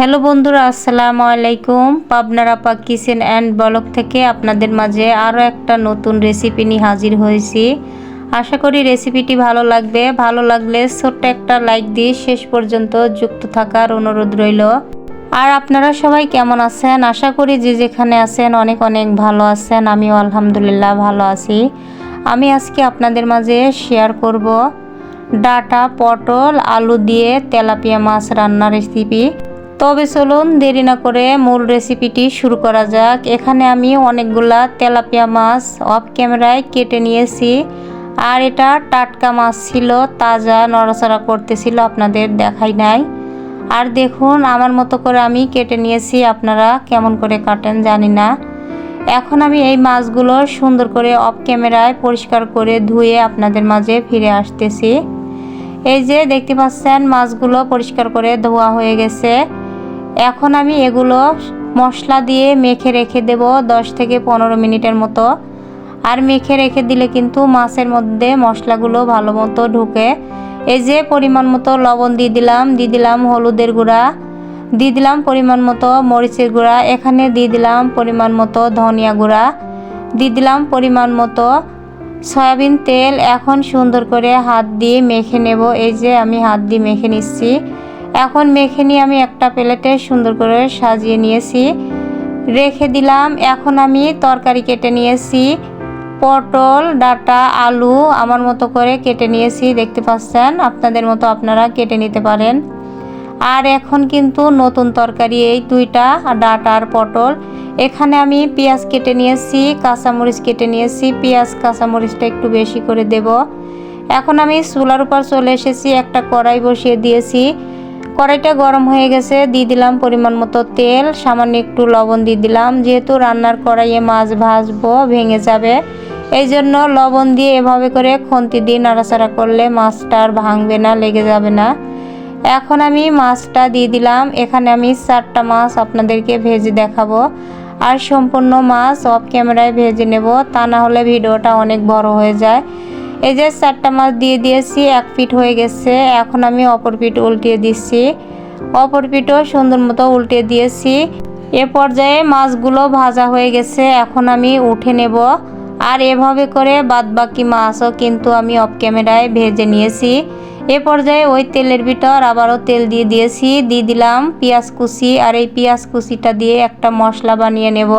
Hello বন্ধুরা, আসসালামু আলাইকুম। পাবনার আপা কিচেন অ্যান্ড ব্লগ থেকে আপনাদের মাঝে আরও একটা নতুন রেসিপি নিয়ে হাজির হয়েছি। আশা করি রেসিপিটি ভালো লাগবে। ভালো লাগলে ছোট্ট একটা লাইক দিয়ে শেষ পর্যন্ত যুক্ত থাকার অনুরোধ রইল। আর আপনারা সবাই কেমন আছেন? আশা করি যে যেখানে আছেন অনেক অনেক ভালো আছেন। আমিও আলহামদুলিল্লাহ ভালো আছি। আমি আজকে আপনাদের মাঝে শেয়ার করব ডাঁটা, পটল, আলু দিয়ে তেলাপিয়া মাছ রান্নার রেসিপি। তবে চলুন দেরি না করে মূল রেসিপিটি শুরু করা যাক। এখানে আমি অনেকগুলা তেলাপিয়া মাছ অফ ক্যামেরায় কেটে নিয়েছি। আর এটা টাটকা মাছ ছিল, তাজা, নড়াচড়া করতেছিল, আপনাদের দেখাই নাই। আর দেখুন আমার মতো করে আমি কেটে নিয়েছি, আপনারা কেমন করে কাটেন জানি না। এখন আমি এই মাছগুলো সুন্দর করে অফ ক্যামেরায় পরিষ্কার করে ধুয়ে আপনাদের মাঝে ফিরে আসতেছি। এই যে দেখতে পাচ্ছেন মাছগুলো পরিষ্কার করে ধোয়া হয়ে গেছে। এখন আমি এগুলো মশলা দিয়ে মেখে রেখে দেব 10 থেকে 15 মিনিটের মতো। আর মেখে রেখে দিলে কিন্তু মাছের মধ্যে মশলাগুলো ভালো মতো ঢুকে। এই যে পরিমাণ মতো লবণ দিয়ে দিলাম হলুদের গুঁড়া, দিয়ে দিলাম পরিমাণ মতো মরিচের গুঁড়া, এখানে দিয়ে দিলাম পরিমাণ মতো ধনিয়া গুঁড়া, দিয়ে দিলাম পরিমাণ মতো সয়াবিন তেল। এখন সুন্দর করে হাত দিয়ে মেখে নেব। এই যে আমি হাত দিয়ে মেখে নিচ্ছি। এখন মেখে নিয়ে আমি একটা প্লেটে সুন্দর করে সাজিয়ে নিয়েছি, রেখে দিলাম। এখন আমি তরকারি কেটে নিয়েছি, পটল, ডাঁটা, আলু আমার মতো করে কেটে নিয়েছি, দেখতে পাচ্ছেন। আপনাদের মতো আপনারা কেটে নিতে পারেন। আর এখন কিন্তু নতুন তরকারি এই দুইটা, ডাঁটা আর পটল। এখানে আমি পেঁয়াজ কেটে নিয়েছি, কাঁচামরিচ কেটে নিয়েছি। পেঁয়াজ কাঁচামরিচটা একটু বেশি করে দেব। এখন আমি চুলার উপর চলে এসেছি, একটা কড়াই বসিয়ে দিয়েছি। কড়াইটা গরম হয়ে গেছে, দিয়ে দিলাম পরিমাণ মতো তেল, সামান্য একটু লবণ দিয়ে দিলাম। যেহেতু রান্নার কড়াইয়ে মাছ ভাজবো, ভেঙে যাবে, এই জন্য লবণ দিয়ে এভাবে করে খুন্তি দিয়ে নাড়াচাড়া করলে মাছটা আর ভাঙবে না, লেগে যাবে না। এখন আমি মাছটা দিয়ে দিলাম। এখানে আমি 4টা মাছ আপনাদেরকে ভেজে দেখাবো। আর সম্পূর্ণ মাছ অফ ক্যামেরায় ভেজে নেব, তা না হলে ভিডিওটা অনেক বড় হয়ে যায়। এই যে 4টা মাছ দিয়ে দিয়েছি, এক পিঠ হয়ে গেছে। এখন আমি অপর পিঠ উল্টিয়ে দিচ্ছি, অপর পিঠও সুন্দর মতো উল্টিয়ে দিয়েছি। এ পর্যায়ে মাছগুলো ভাজা হয়ে গেছে, এখন আমি উঠে নেব। আর এভাবে করে বাদবাকি মাছও কিন্তু আমি অফ ক্যামেরায় ভেজে নিয়েছি। এ পর্যায়ে ওই তেলের ভিতর আবারও তেল দিয়ে দিয়েছি, দিয়ে দিলাম পেঁয়াজ কুচি। আর এই পেঁয়াজ কুচিটা দিয়ে একটা মশলা বানিয়ে নেব।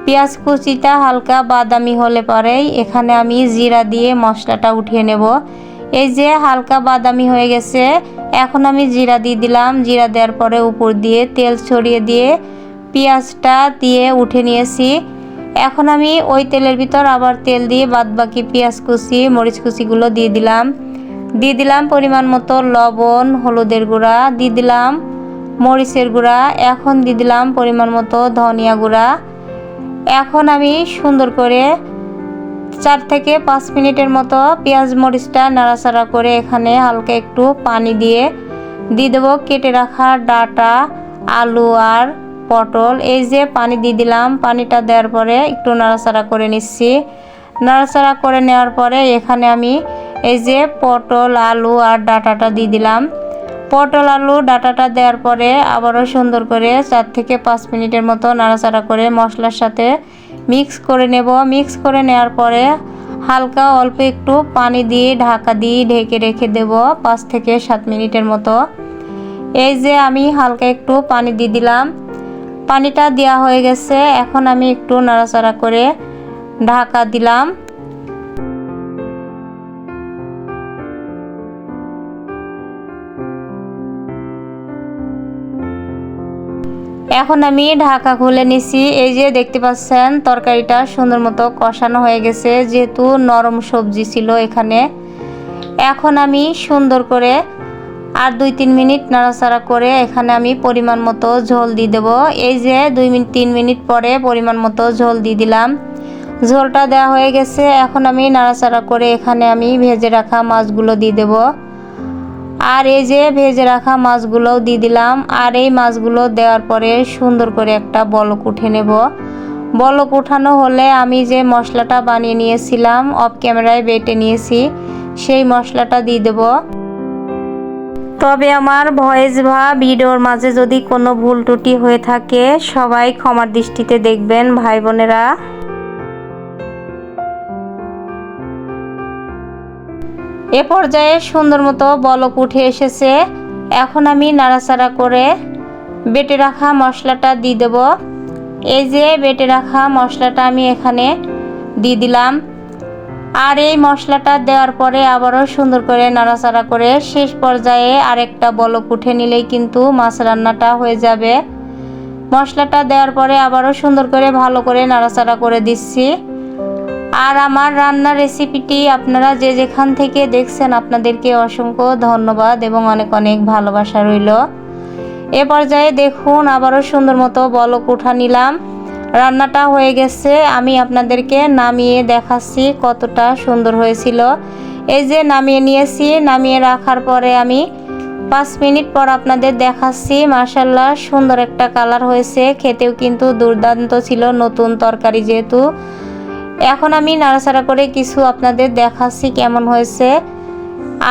পেঁয়াজ কুচিটা হালকা বাদামি হলে পরেই এখানে আমি জিরা দিয়ে মশলাটা উঠিয়ে নেব। এই যে হালকা বাদামি হয়ে গেছে, এখন আমি জিরা দিয়ে দিলাম। জিরা দেওয়ার পরে উপর দিয়ে তেল ছড়িয়ে দিয়ে পেঁয়াজটা দিয়ে উঠে নিয়েছি। এখন আমি ওই তেলের ভিতর আবার তেল দিয়ে বাদবাকি পেঁয়াজ কুচি, মরিচ কুচিগুলো দিয়ে দিলাম পরিমাণ মতো লবণ, হলুদের গুঁড়া, দিয়ে দিলাম মরিচের গুঁড়া, এখন দিয়ে দিলাম পরিমাণ মতো ধনিয়া গুঁড়া। এখন আমি সুন্দর করে 4 থেকে 5 মিনিটের মতো পেঁয়াজ মরিচটা নাড়াচাড়া করে এখানে হালকা একটু পানি দিয়ে দেবো কেটে রাখা ডাঁটা, আলু আর পটল। এই যে পানি দিয়ে দিলাম। পানিটা দেওয়ার পরে একটু নাড়াচাড়া করে নিচ্ছি। নাড়াচাড়া করে নেওয়ার পরে এখানে আমি এই যে পটল, আলু আর ডাঁটাটা দিয়ে দিলাম। পটল, আলু, ডাঁটাটা দেওয়ার পরে আবারও সুন্দর করে 4 থেকে 5 মিনিটের মতো নাড়াচাড়া করে মশলার সাথে মিক্স করে নেব। মিক্স করে নেওয়ার পরে হালকা অল্প একটু পানি দিয়ে ঢাকা দিয়ে ঢেকে রেখে দেব 5 থেকে 7 মিনিটের মতো। এই যে আমি হালকা একটু পানি দিয়ে দিলাম। পানিটা দেওয়া হয়ে গেছে, এখন আমি একটু নাড়াচাড়া করে ঢাকা দিলাম। এখন আমি ঢাকা খুলে নিছি। এই যে দেখতে পাচ্ছেন তরকারিটা সুন্দর মতো কষানো হয়ে গেছে, যেহেতু নরম সবজি ছিল এখানে। এখন আমি সুন্দর করে আর 2-3 মিনিট নাড়াচাড়া করে এখানে আমি পরিমাণ মতো ঝোল দিয়ে দেবো। এই যে 2-3 মিনিট পরে পরিমাণ মতো ঝোল দিয়ে দিলাম। ঝোলটা দেওয়া হয়ে গেছে, এখন আমি নাড়াচাড়া করে এখানে আমি ভেজে রাখা মাছগুলো দিয়ে দেবো। আর এই যে ভেজে রাখা মাছগুলোও দিয়ে দিলাম। আর এই মাছগুলো দেওয়ার পরে সুন্দর করে একটা বলক উঠে নেব। বলক উঠানো হলে আমি যে মশলাটা বানিয়ে নিয়েছিলাম, অফ ক্যামেরায় বেটে নিয়েছি, সেই মশলাটা দিয়ে দেব। তবে আমার ভয়েস বা ভিডিওর মাঝে যদি কোনো ভুল ত্রুটি হয়ে থাকে সবাই ক্ষমার দৃষ্টিতে দেখবেন ভাই বোনেরা। এ পর্যায়ে সুন্দর মতো বলক উঠে এসেছে। এখন আমি নাড়াচাড়া করে বেটে রাখা মশলাটা দিয়ে দেব। এই যে বেটে রাখা মশলাটা আমি এখানে দিয়ে দিলাম। আর এই মশলাটা দেওয়ার পরে আবারও সুন্দর করে নাড়াচাড়া করে শেষ পর্যায়ে আরেকটা বলক উঠে নিলেই কিন্তু মাছ রান্নাটা হয়ে যাবে। মশলাটা দেওয়ার পরে আবারও সুন্দর করে ভালো করে নাড়াচাড়া করে দিচ্ছি। আর আমার রান্নার রেসিপিটি আপনারা যে যেখান থেকে দেখছেন আপনাদেরকে অসংখ্য ধন্যবাদ এবং অনেক অনেক ভালোবাসা রইল। এ পর্যায়ে দেখুন আবারও সুন্দর মতো বলক উঠা নিলাম। রান্নাটা হয়ে গেছে, আমি আপনাদেরকে নামিয়ে দেখাচ্ছি কতটা সুন্দর হয়েছিল। এই যে নামিয়ে নিয়েছি, নামিয়ে রাখার পরে আমি 5 মিনিট পর আপনাদের দেখাচ্ছি। মাশাআল্লাহ সুন্দর একটা কালার হয়েছে, খেতেও কিন্তু দুর্দান্ত ছিল, নতুন তরকারি যেহেতু। এখন আমি নাড়াচাড়া করে কিছু আপনাদের দেখাচ্ছি কেমন হয়েছে।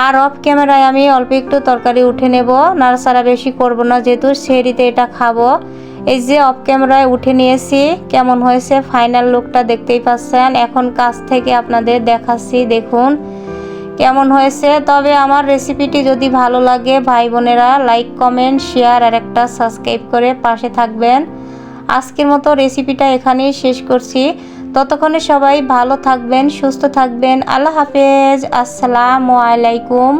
আর অফ ক্যামেরায় আমি অল্প একটু তরকারি উঠে নেব, নাড়াচাড়া বেশি করব না যেহেতু সেহরিতে এটা খাবো। এই যে অফ ক্যামেরায় উঠে নিয়েছি, কেমন হয়েছে ফাইনাল লুকটা দেখতেই পাচ্ছেন। এখন কাছ থেকে আপনাদের দেখাচ্ছি, দেখুন কেমন হয়েছে। তবে আমার রেসিপিটি যদি ভালো লাগে ভাই বোনেরা লাইক কমেন্ট শেয়ার আর একটা সাবস্ক্রাইব করে পাশে থাকবেন। আজকের মতো রেসিপিটা এখানেই শেষ করছি। ততক্ষণে সবাই ভালো থাকবেন, সুস্থ থাকবেন। আল্লাহ হাফেজ, আসসালামু আলাইকুম।